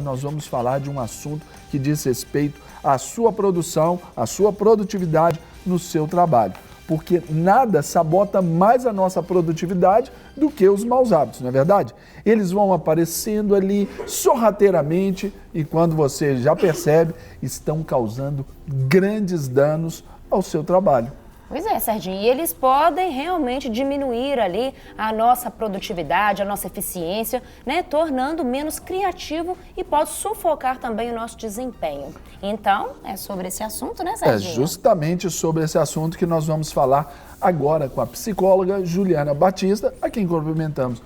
Nós vamos falar de um assunto que diz respeito à sua produção, à sua produtividade no seu trabalho. Porque nada sabota mais a nossa produtividade do que os maus hábitos, não é verdade? Eles vão aparecendo ali sorrateiramente e quando você já percebe, estão causando grandes danos ao seu trabalho. Pois é, Serginho, e eles podem realmente diminuir ali a nossa produtividade, a nossa eficiência, né, tornando menos criativo e pode sufocar também o nosso desempenho. Então, é sobre esse assunto, né, Serginho? É justamente sobre esse assunto que nós vamos falar agora com a psicóloga Juliana Batista, a quem cumprimentamos.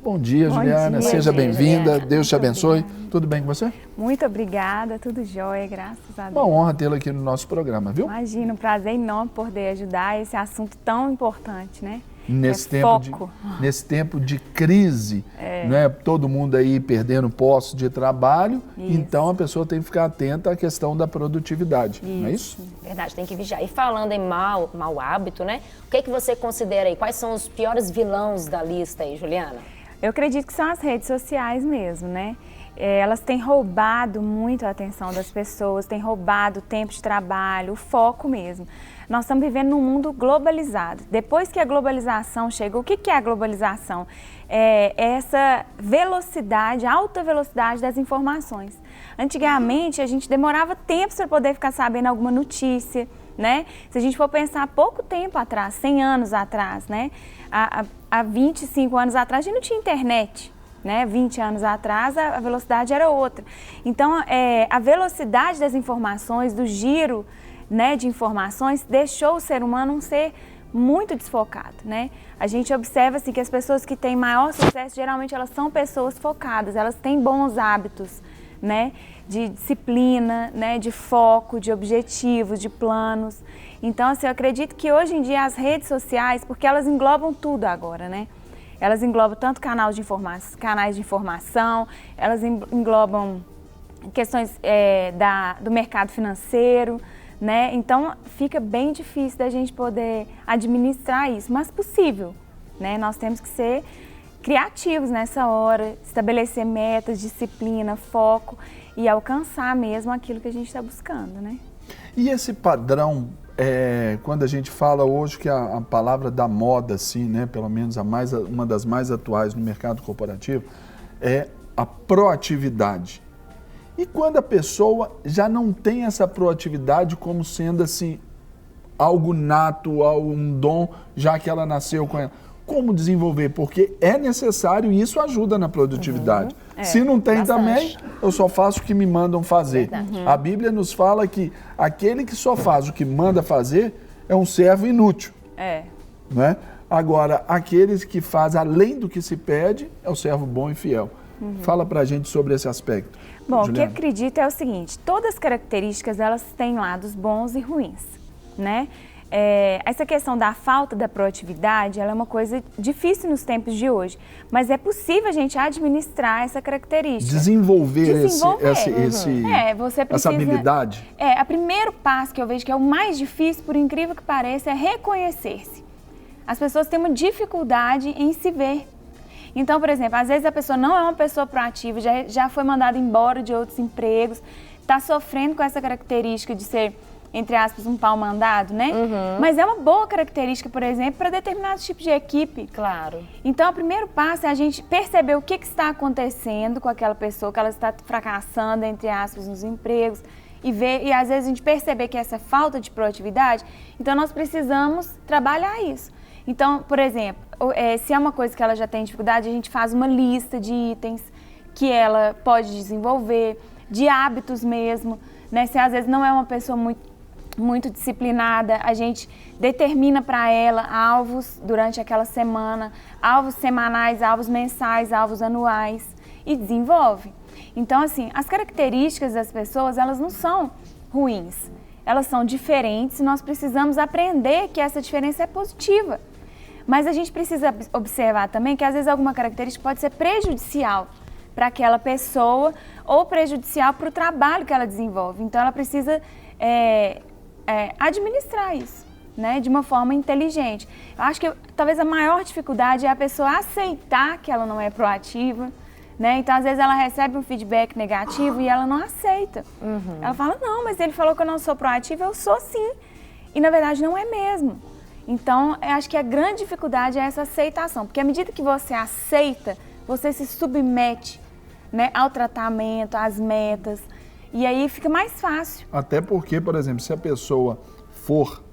Bom dia, Juliana. Seja bem-vinda. Deus te abençoe. Obrigada. Tudo bem com você? Muito obrigada, tudo jóia, graças a Deus. Uma honra tê-la aqui no nosso programa, viu? Imagina, um prazer enorme poder ajudar esse assunto tão importante, né? Nesse tempo de crise, né? Todo mundo aí perdendo postos de trabalho, então a pessoa tem que ficar atenta à questão da produtividade, não é isso? Verdade, tem que vigiar. E falando em mau hábito, né? O que você considera aí? Quais são os piores vilões da lista aí, Juliana? Eu acredito que são as redes sociais mesmo, né? Elas têm roubado muito a atenção das pessoas, têm roubado o tempo de trabalho, o foco mesmo. Nós estamos vivendo num mundo globalizado. Depois que a globalização chegou, o que é a globalização? É essa velocidade, alta velocidade das informações. Antigamente, a gente demorava tempo para poder ficar sabendo alguma notícia, né? Se a gente for pensar pouco tempo atrás, 100 anos atrás, né? Há 25 anos atrás, a gente não tinha internet, né? 20 anos atrás, a velocidade era outra. Então, a velocidade das informações, do giro, né, de informações, deixou o ser humano um ser muito desfocado, né? A gente observa assim, que as pessoas que têm maior sucesso, geralmente elas são pessoas focadas, elas têm bons hábitos, né, de disciplina, né, de foco, de objetivos, de planos. Então, assim, eu acredito que hoje em dia as redes sociais, porque elas englobam tudo agora, né? Elas englobam tanto canais de informação, elas englobam questões do mercado financeiro, né? Então, fica bem difícil da gente poder administrar isso, mas possível, né? Nós temos que ser criativos nessa hora, estabelecer metas, disciplina, foco e alcançar mesmo aquilo que a gente está buscando, né? E esse padrão, quando a gente fala hoje que a palavra da moda, assim, né, pelo menos uma das mais atuais no mercado corporativo, é a proatividade. E quando a pessoa já não tem essa proatividade como sendo assim, algo nato, um dom, já que ela nasceu com ela. Como desenvolver? Porque é necessário e isso ajuda na produtividade. Se não tem também, eu só faço o que me mandam fazer. A Bíblia nos fala que aquele que só faz o que manda fazer é um servo inútil. Né? Agora, aqueles que fazem além do que se pede é o servo bom e fiel. Fala pra gente sobre esse aspecto. Bom, Juliana. O que eu acredito é o seguinte, todas as características elas têm lados bons e ruins, né? Essa questão da falta da proatividade, ela é uma coisa difícil nos tempos de hoje, mas é possível a gente administrar essa característica. Desenvolver. Essa habilidade. O primeiro passo que eu vejo que é o mais difícil, por incrível que pareça, é reconhecer-se. As pessoas têm uma dificuldade em se ver. Então, por exemplo, às vezes a pessoa não é uma pessoa proativa, já foi mandada embora de outros empregos, está sofrendo com essa característica de ser, entre aspas, um pau mandado, né? Mas é uma boa característica, por exemplo, para determinados tipos de equipe. Claro. Então, o primeiro passo é a gente perceber o que está acontecendo com aquela pessoa, que ela está fracassando, entre aspas, nos empregos, e às vezes a gente perceber que essa falta de proatividade, então nós precisamos trabalhar isso. Então, por exemplo, se é uma coisa que ela já tem dificuldade, a gente faz uma lista de itens que ela pode desenvolver, de hábitos mesmo, né? Se às vezes não é uma pessoa muito disciplinada, a gente determina para ela alvos durante aquela semana, alvos semanais, alvos mensais, alvos anuais e desenvolve. Então, assim, as características das pessoas, elas não são ruins, elas são diferentes e nós precisamos aprender que essa diferença é positiva. Mas a gente precisa observar também que às vezes alguma característica pode ser prejudicial para aquela pessoa ou prejudicial para o trabalho que ela desenvolve. Então ela precisa administrar isso, né, de uma forma inteligente. Eu acho que talvez a maior dificuldade é a pessoa aceitar que ela não é proativa, né? Então, às vezes, ela recebe um feedback negativo e ela não aceita. Ela fala, não, mas ele falou que eu não sou proativa, eu sou sim. E, na verdade, não é mesmo. Então, eu acho que a grande dificuldade é essa aceitação, porque à medida que você aceita, você se submete, né, ao tratamento, às metas, e aí fica mais fácil. Até porque, por exemplo, se a pessoa for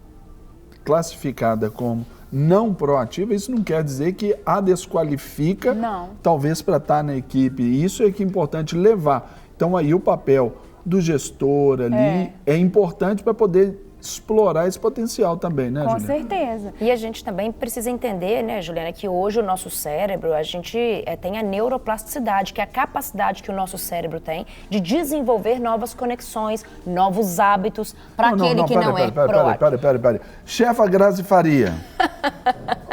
classificada como não proativa, isso não quer dizer que a desqualifica, talvez, para estar na equipe. Isso é que é importante levar. Então, aí o papel do gestor ali é importante para poder explorar esse potencial também, né, Juliana? Com certeza. E a gente também precisa entender, né, Juliana, que hoje o nosso cérebro, a gente tem a neuroplasticidade, que é a capacidade que o nosso cérebro tem de desenvolver novas conexões, novos hábitos para aquele que não é proativo. Pera. Chefa Grazi Faria.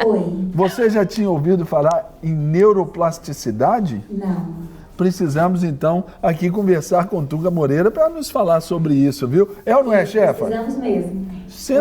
Oi. Você já tinha ouvido falar em neuroplasticidade? Não. Precisamos, então, aqui conversar com Tuca Moreira para nos falar sobre isso, viu? É ou não é, chefa? Precisamos mesmo.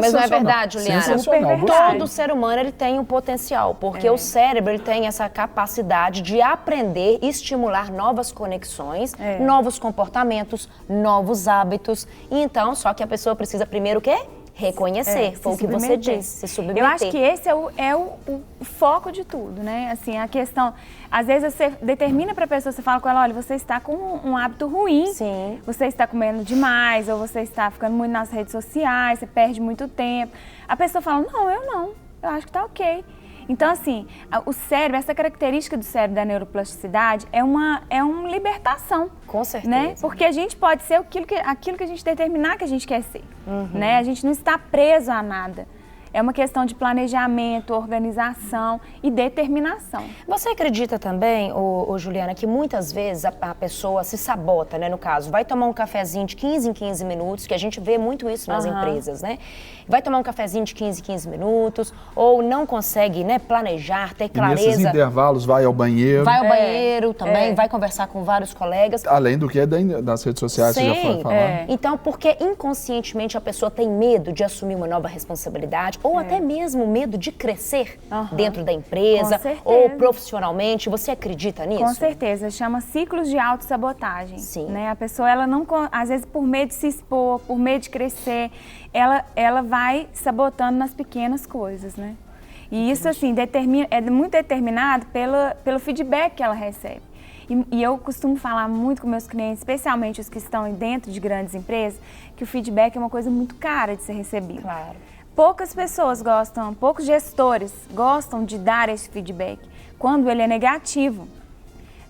Mas não é verdade, Juliana? Sensacional. Todo ser humano ele tem um potencial, porque o cérebro ele tem essa capacidade de aprender e estimular novas conexões, novos comportamentos, novos hábitos. E então, só que a pessoa precisa primeiro o quê? Reconhecer, foi o que você disse, se submeter. Eu acho que esse é o foco de tudo, né? Assim, a questão, às vezes você determina para a pessoa, você fala com ela, olha, você está com um hábito ruim, Sim. Você está comendo demais, ou você está ficando muito nas redes sociais, você perde muito tempo. A pessoa fala, não, eu acho que tá ok. Então, assim, o cérebro, essa característica do cérebro da neuroplasticidade é uma libertação. Com certeza. Né? Porque a gente pode ser aquilo que a gente determinar que a gente quer ser. Né? A gente não está preso a nada. É uma questão de planejamento, organização e determinação. Você acredita também, Juliana, que muitas vezes a pessoa se sabota, né? No caso, vai tomar um cafezinho de 15 em 15 minutos, que a gente vê muito isso nas empresas, né? Vai tomar um cafezinho de 15 em 15 minutos, ou não consegue, né, planejar, ter clareza. E nesses intervalos vai ao banheiro. Vai ao banheiro também, vai conversar com vários colegas. Além do que é das redes sociais, Sim, você já foi falar. Então, porque inconscientemente a pessoa tem medo de assumir uma nova responsabilidade, ou até mesmo medo de crescer dentro da empresa, ou profissionalmente. Você acredita nisso? Com certeza. Chama ciclos de autossabotagem. Sim. Né? A pessoa, ela não, às vezes, por medo de se expor, por medo de crescer, ela vai sabotando nas pequenas coisas, né? E isso, assim, é muito determinado pelo feedback que ela recebe. E eu costumo falar muito com meus clientes, especialmente os que estão dentro de grandes empresas, que o feedback é uma coisa muito cara de ser recebido. Claro. Poucas pessoas gostam, poucos gestores gostam de dar esse feedback quando ele é negativo,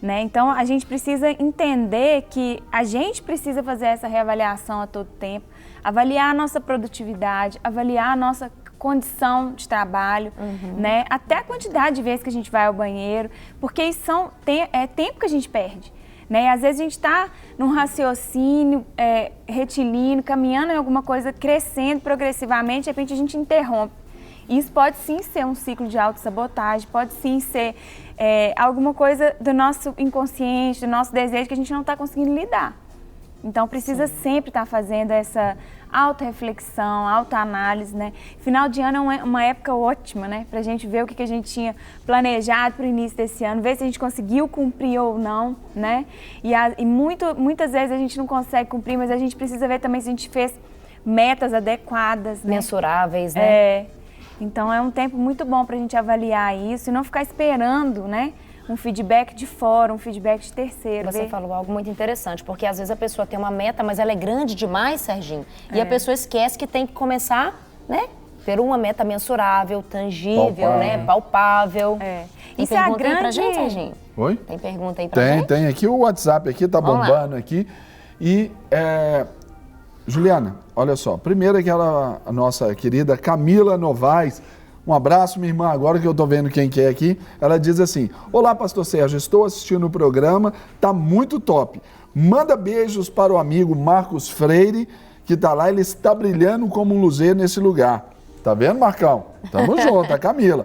né? Então, a gente precisa entender que a gente precisa fazer essa reavaliação a todo tempo, avaliar a nossa produtividade, avaliar a nossa condição de trabalho, né? Até a quantidade de vezes que a gente vai ao banheiro, porque isso é tempo que a gente perde. Né? Às vezes a gente está num raciocínio retilíneo, caminhando em alguma coisa, crescendo progressivamente, de repente a gente interrompe. Isso pode sim ser um ciclo de autossabotagem, pode sim ser alguma coisa do nosso inconsciente, do nosso desejo que a gente não está conseguindo lidar. Então precisa sempre estar fazendo essa autorreflexão, autoanálise, né? Final de ano é uma época ótima, né? Pra gente ver o que a gente tinha planejado para o início desse ano, ver se a gente conseguiu cumprir ou não, né? E muitas vezes a gente não consegue cumprir, mas a gente precisa ver também se a gente fez metas adequadas, né? Mensuráveis, né? Então é um tempo muito bom pra gente avaliar isso e não ficar esperando, né? Um feedback de fora, um feedback de terceiro. Você falou algo muito interessante, porque às vezes a pessoa tem uma meta, mas ela é grande demais, Serginho, e a pessoa esquece que tem que começar, né, por uma meta mensurável, tangível, né, palpável. Tem Isso pergunta é aí pra gente, Serginho? Oi? Tem pergunta aí pra gente? Tem aqui o WhatsApp aqui, tá bombando aqui. E, Juliana, olha só, primeiro a nossa querida Camila Novaes. Um abraço, minha irmã, agora que eu tô vendo quem que é aqui. Ela diz assim: olá, pastor Sérgio, estou assistindo o programa, tá muito top. Manda beijos para o amigo Marcos Freire, que tá lá, ele está brilhando como um luzeiro nesse lugar. Tá vendo, Marcão? Tamo junto, a Camila.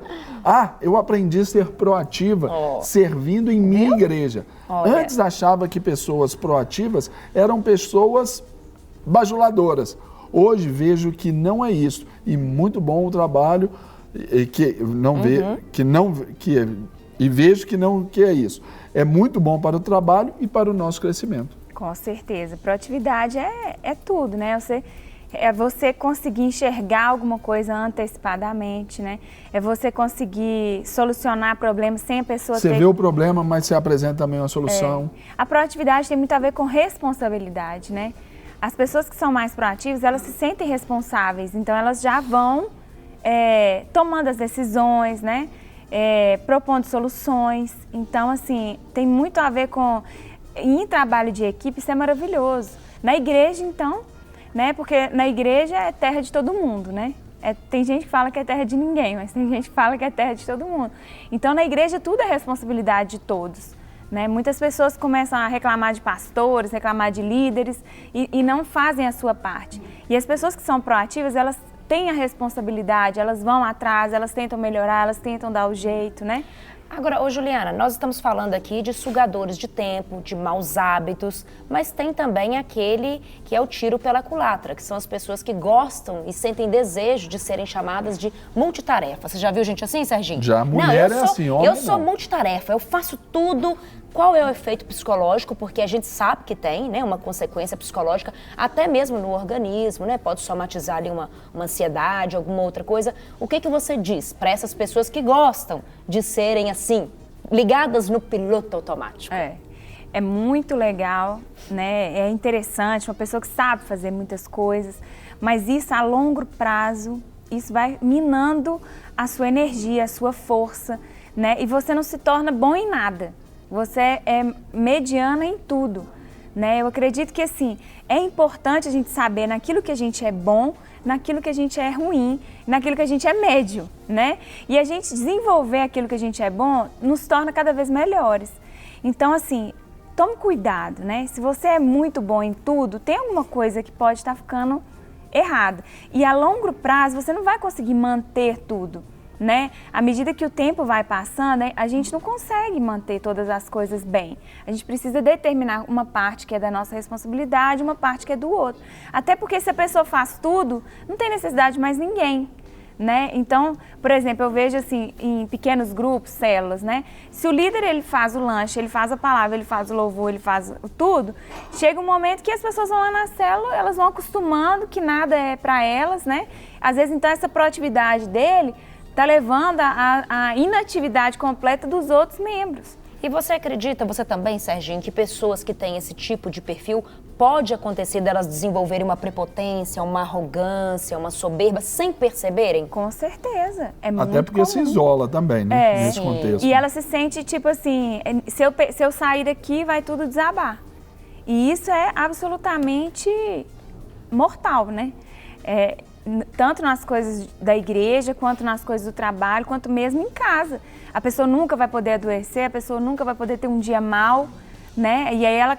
Eu aprendi a ser proativa servindo em minha igreja. Antes achava que pessoas proativas eram pessoas bajuladoras. Hoje vejo que não é isso. E muito bom o trabalho. E vejo que não que é isso. é muito bom para o trabalho e para o nosso crescimento. Com certeza. Proatividade é tudo, né? É você conseguir enxergar alguma coisa antecipadamente, né? É você conseguir solucionar problemas sem a pessoa Você vê o problema, mas você apresenta também uma solução. A proatividade tem muito a ver com responsabilidade, né? As pessoas que são mais proativas, elas se sentem responsáveis, então elas já vão tomando as decisões, né? Propondo soluções. Então, assim, tem muito a ver com... Em trabalho de equipe, isso é maravilhoso. Na igreja, então, né? Porque na igreja é terra de todo mundo, né? Tem gente que fala que é terra de ninguém, mas tem gente que fala que é terra de todo mundo. Então, na igreja, tudo é responsabilidade de todos, né? Muitas pessoas começam a reclamar de pastores, reclamar de líderes e não fazem a sua parte. E as pessoas que são proativas, elas têm a responsabilidade, elas vão atrás, elas tentam melhorar, elas tentam dar o jeito, né? Agora, Juliana, nós estamos falando aqui de sugadores de tempo, de maus hábitos, mas tem também aquele que é o tiro pela culatra, que são as pessoas que gostam e sentem desejo de serem chamadas de multitarefa. Você já viu gente assim, Serginho? Já, mulher não, é assim, homem eu sou não. multitarefa, eu faço tudo. Qual é o efeito psicológico? Porque a gente sabe que tem, né, uma consequência psicológica, até mesmo no organismo, né? Pode somatizar ali uma ansiedade, alguma outra coisa. O que você diz para essas pessoas que gostam de serem assim, ligadas no piloto automático? É muito legal, né? É interessante, uma pessoa que sabe fazer muitas coisas, mas isso a longo prazo, isso vai minando a sua energia, a sua força, né? E você não se torna bom em nada. Você é mediana em tudo, né? Eu acredito que, assim, é importante a gente saber naquilo que a gente é bom, naquilo que a gente é ruim, naquilo que a gente é médio, né? E a gente desenvolver aquilo que a gente é bom nos torna cada vez melhores. Então, assim, tome cuidado, né? Se você é muito bom em tudo, tem alguma coisa que pode estar ficando errada. E a longo prazo, você não vai conseguir manter tudo, né? À medida que o tempo vai passando, a gente não consegue manter todas as coisas bem. A gente precisa determinar uma parte que é da nossa responsabilidade, uma parte que é do outro. Até porque se a pessoa faz tudo, não tem necessidade de mais ninguém, né? Então, por exemplo, eu vejo assim, em pequenos grupos, células, né? Se o líder, ele faz o lanche, ele faz a palavra, ele faz o louvor, ele faz tudo, chega um momento que as pessoas vão lá na célula, elas vão acostumando que nada é para elas, né? Às vezes, então, essa proatividade dele está levando à inatividade completa dos outros membros. E você acredita, você também, Serginho, que pessoas que têm esse tipo de perfil, pode acontecer delas desenvolverem uma prepotência, uma arrogância, uma soberba, sem perceberem? Com certeza, é muito Até porque comum. se isola também, né? Nesse contexto. E ela se sente tipo assim, se eu sair daqui vai tudo desabar. E isso é absolutamente mortal, né? Tanto nas coisas da igreja, quanto nas coisas do trabalho, quanto mesmo em casa. A pessoa nunca vai poder adoecer, a pessoa nunca vai poder ter um dia mau, né? E aí ela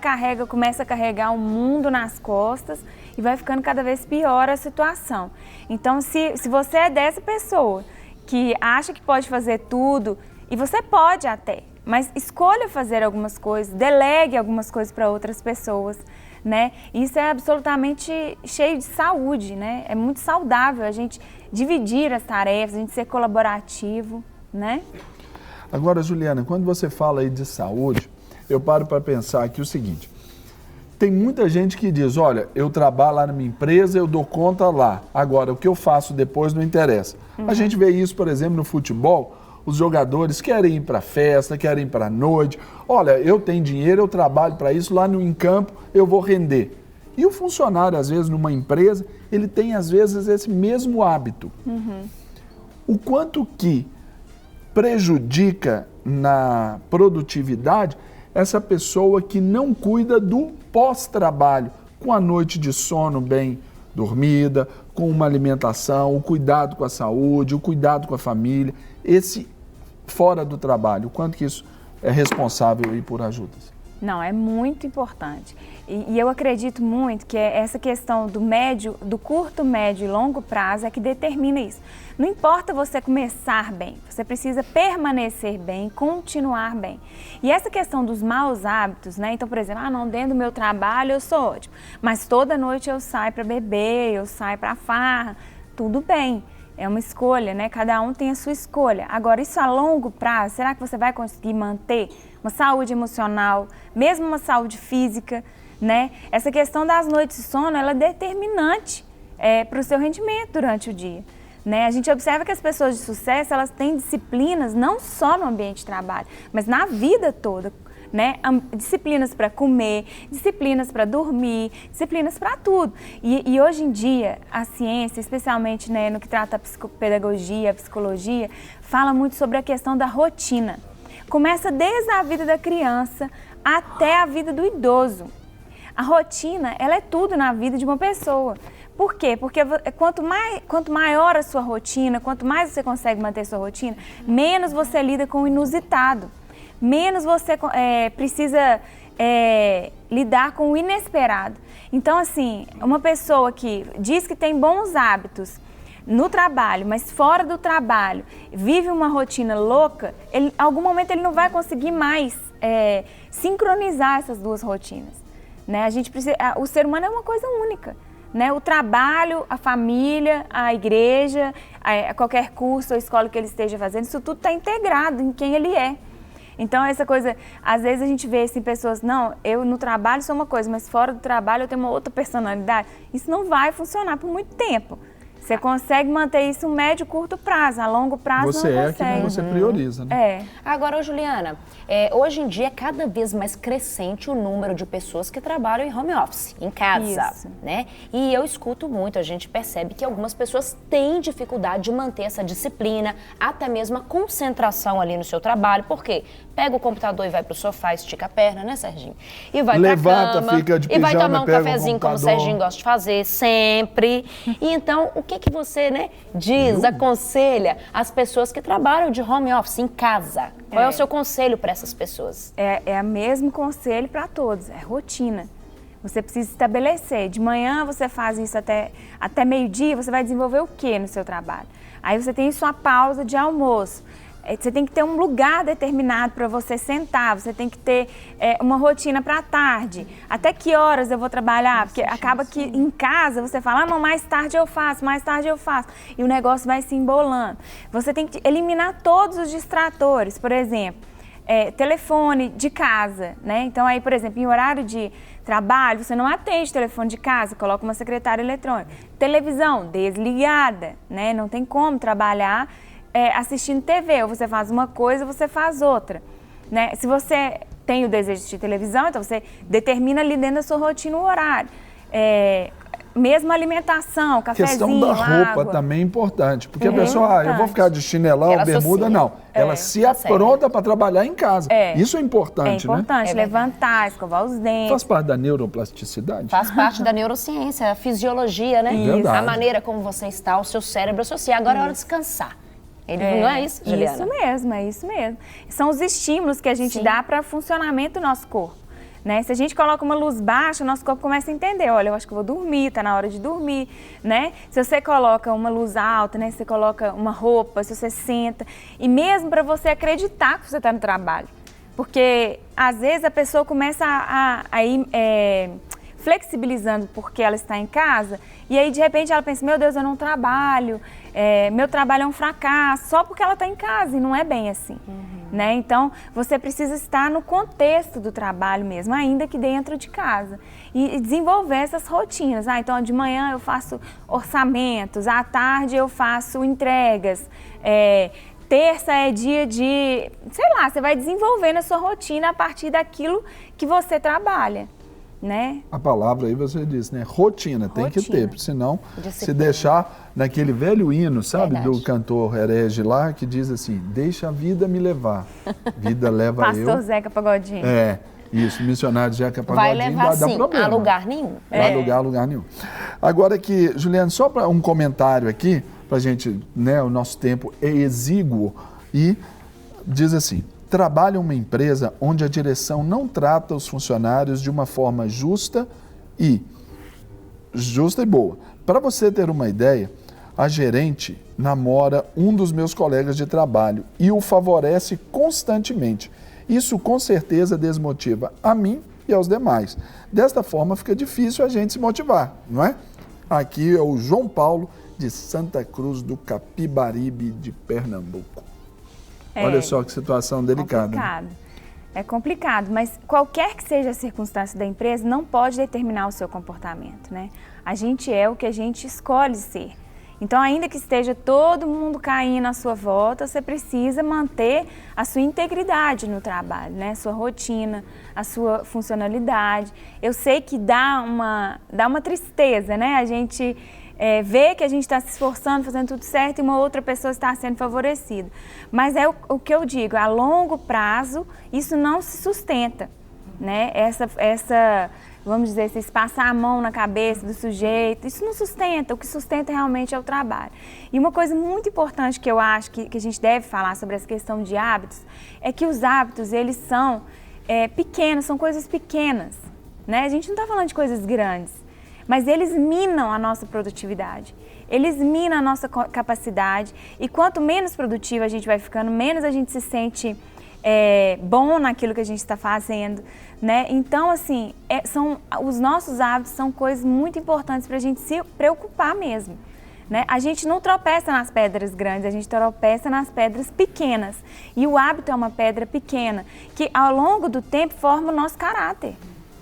começa a carregar o mundo nas costas e vai ficando cada vez pior a situação. Então, se você é dessa pessoa que acha que pode fazer tudo, e você pode até, mas escolha fazer algumas coisas, delegue algumas coisas para outras pessoas, né? Isso é absolutamente cheio de saúde, né? É muito saudável a gente dividir as tarefas, a gente ser colaborativo, né? Agora, Juliana, quando você fala aí de saúde, eu paro para pensar aqui o seguinte, tem muita gente que diz, olha, eu trabalho lá na minha empresa, eu dou conta lá, agora o que eu faço depois não interessa. A gente vê isso, por exemplo, no futebol, os jogadores querem ir para festa, querem ir para noite. Olha, eu tenho dinheiro, eu trabalho para isso, lá no campo eu vou render. E o funcionário, às vezes, numa empresa, ele tem, às vezes, esse mesmo hábito. O quanto que prejudica na produtividade essa pessoa que não cuida do pós-trabalho, com a noite de sono bem dormida, com uma alimentação, o cuidado com a saúde, o cuidado com a família, esse fora do trabalho, o quanto que isso é responsável aí por ajudas? Não, é muito importante. E eu acredito muito que essa questão do curto, médio e longo prazo é que determina isso. Não importa você começar bem, você precisa permanecer bem, continuar bem. E essa questão dos maus hábitos, né? Então, por exemplo, não, dentro do meu trabalho eu sou ótimo, mas toda noite eu saio para beber, eu saio para farra, tudo bem. É uma escolha, né? Cada um tem a sua escolha. Agora, isso a longo prazo, será que você vai conseguir manter uma saúde emocional, mesmo uma saúde física, né? Essa questão das noites de sono, ela é determinante para o seu rendimento durante o dia. Né? A gente observa que as pessoas de sucesso, elas têm disciplinas não só no ambiente de trabalho, mas na vida toda, né? Disciplinas para comer, disciplinas para dormir, disciplinas para tudo. E hoje em dia, a ciência, especialmente, né, no que trata a psicopedagogia, a psicologia, fala muito sobre a questão da rotina. Começa desde a vida da criança até a vida do idoso. A rotina, ela é tudo na vida de uma pessoa. Por quê? Porque quanto maior a sua rotina, quanto mais você consegue manter sua rotina, menos você lida com o inusitado, menos você precisa lidar com o inesperado. Então, assim, uma pessoa que diz que tem bons hábitos no trabalho, mas fora do trabalho, vive uma rotina louca, em algum momento ele não vai conseguir mais sincronizar essas duas rotinas. Né? O ser humano é uma coisa única. Né? O trabalho, a família, a igreja, qualquer curso ou escola que ele esteja fazendo, isso tudo está integrado em quem ele é. Então, essa coisa, às vezes a gente vê assim, pessoas, não, eu no trabalho sou uma coisa, mas fora do trabalho eu tenho uma outra personalidade. Isso não vai funcionar por muito tempo. Você consegue manter isso no médio e curto prazo, a longo prazo você não consegue. Você é que você prioriza, né? Agora, Juliana, hoje em dia é cada vez mais crescente o número de pessoas que trabalham em home office, em casa, Isso. né? E eu escuto muito, a gente percebe que algumas pessoas têm dificuldade de manter essa disciplina, até mesmo a concentração ali no seu trabalho, por quê? Pega o computador e vai pro sofá, estica a perna, né, Serginho? E vai Levanta, pra cama, fica de e vai pijama, tomar um pega o cafezinho, como o computador. Serginho gosta de fazer, sempre. E então, o que você, né, diz, aconselha as pessoas que trabalham de home office em casa? Qual é o seu conselho para essas pessoas? É o mesmo conselho para todos, é rotina. Você precisa estabelecer. De manhã você faz isso até meio-dia, você vai desenvolver o quê no seu trabalho? Aí você tem sua pausa de almoço. Você tem que ter um lugar determinado para você sentar, você tem que ter uma rotina para a tarde. Até que horas eu vou trabalhar? Porque acaba que em casa você fala, não, mais tarde eu faço, mais tarde eu faço. E o negócio vai se embolando. Você tem que eliminar todos os distratores, por exemplo, telefone de casa, né? Então aí, por exemplo, em horário de trabalho, você não atende telefone de casa, coloca uma secretária eletrônica. Televisão desligada, né? Não tem como trabalhar assistindo TV, ou você faz uma coisa, você faz outra, né? Se você tem o desejo de assistir televisão, então você determina ali dentro da sua rotina o horário. Mesmo alimentação, A cafezinho, questão da roupa água. também é importante, porque a pessoa, eu vou ficar de chinelão, Ela bermuda, associa. não. Ela se apronta para trabalhar em casa. Isso é importante, né? Levantar, escovar os dentes. Faz parte da neuroplasticidade? Faz parte da neurociência, a fisiologia, né? Verdade. A maneira como você está, o seu cérebro associa. Agora é hora de descansar. Não é isso, Juliana? É isso mesmo. São os estímulos que a gente dá para o funcionamento do nosso corpo. Né? Se a gente coloca uma luz baixa, o nosso corpo começa a entender, olha, eu acho que eu vou dormir, tá na hora de dormir, né? Se você coloca uma luz alta, né? Se você coloca uma roupa, se você senta, e mesmo para você acreditar que você está no trabalho. Porque, às vezes, a pessoa começa a ir flexibilizando porque ela está em casa, e aí, de repente, ela pensa, meu Deus, eu não trabalho, meu trabalho é um fracasso, só porque ela está em casa, e não é bem assim. Né? Então, você precisa estar no contexto do trabalho mesmo, ainda que dentro de casa. E desenvolver essas rotinas. Então, de manhã eu faço orçamentos, à tarde eu faço entregas, terça é dia de... Sei lá, você vai desenvolvendo a sua rotina a partir daquilo que você trabalha. Né? A palavra aí você disse, né? Rotina, tem que ter, porque senão, se deixar naquele velho hino, sabe, do cantor herege lá, que diz assim, deixa a vida me levar, vida leva eu. Pastor Zeca Pagodinho. Isso, missionário Zeca Pagodinho, vai levar, dá problema. A lugar nenhum. Vai lugar nenhum. Agora que, Juliana, só para um comentário aqui, pra gente, né, o nosso tempo é exíguo, e diz assim, trabalha uma empresa onde a direção não trata os funcionários de uma forma justa e boa. Para você ter uma ideia, a gerente namora um dos meus colegas de trabalho e o favorece constantemente. Isso com certeza desmotiva a mim e aos demais. Desta forma fica difícil a gente se motivar, não é? Aqui é o João Paulo de Santa Cruz do Capibaribe de Pernambuco. Olha só que situação delicada. Complicado. É complicado, mas qualquer que seja a circunstância da empresa não pode determinar o seu comportamento, né? A gente é o que a gente escolhe ser. Então, ainda que esteja todo mundo caindo à sua volta, você precisa manter a sua integridade no trabalho, né? A sua rotina, a sua funcionalidade. Eu sei que dá uma tristeza, né? A gente vê que a gente está se esforçando, fazendo tudo certo e uma outra pessoa está sendo favorecida. Mas é o que eu digo, a longo prazo isso não se sustenta, né? Vamos dizer, se passar a mão na cabeça do sujeito, isso não sustenta, o que sustenta realmente é o trabalho. E uma coisa muito importante que eu acho que a gente deve falar sobre essa questão de hábitos, é que os hábitos, eles são pequenos, são coisas pequenas, né? A gente não está falando de coisas grandes, mas eles minam a nossa produtividade, eles minam a nossa capacidade, e quanto menos produtivo a gente vai ficando, menos a gente se sente bom naquilo que a gente está fazendo, né? Então, assim, os nossos hábitos são coisas muito importantes para a gente se preocupar mesmo, né? A gente não tropeça nas pedras grandes, a gente tropeça nas pedras pequenas. E o hábito é uma pedra pequena, que ao longo do tempo forma o nosso caráter,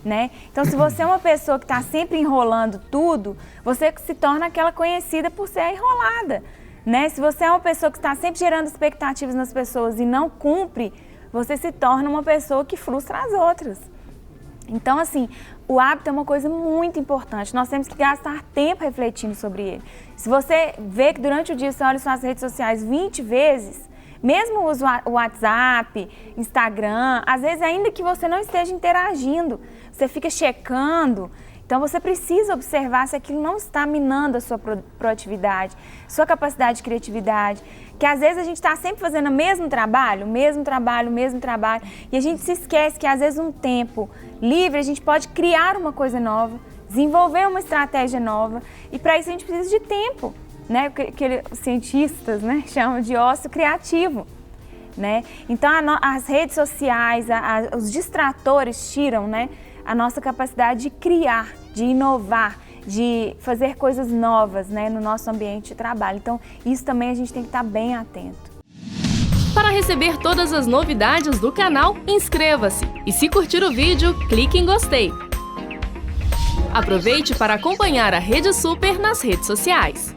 né? Então, se você é uma pessoa que está sempre enrolando tudo, você se torna aquela conhecida por ser enrolada, né? Se você é uma pessoa que está sempre gerando expectativas nas pessoas e não cumpre, você se torna uma pessoa que frustra as outras. Então, assim, o hábito é uma coisa muito importante. Nós temos que gastar tempo refletindo sobre ele. Se você vê que durante o dia você olha suas redes sociais 20 vezes, mesmo usa o WhatsApp, Instagram, às vezes ainda que você não esteja interagindo, você fica checando. Então, você precisa observar se aquilo não está minando a sua proatividade, sua capacidade de criatividade, que às vezes a gente está sempre fazendo o mesmo trabalho, e a gente se esquece que às vezes um tempo livre a gente pode criar uma coisa nova, desenvolver uma estratégia nova, e para isso a gente precisa de tempo, né? Que os cientistas, né, chamam de ócio criativo, né? Então, as redes sociais, os distratores tiram, né, a nossa capacidade de criar, de inovar, de fazer coisas novas, né, no nosso ambiente de trabalho. Então, isso também a gente tem que estar bem atento. Para receber todas as novidades do canal, inscreva-se e, se curtir o vídeo, clique em gostei. Aproveite para acompanhar a Rede Super nas redes sociais.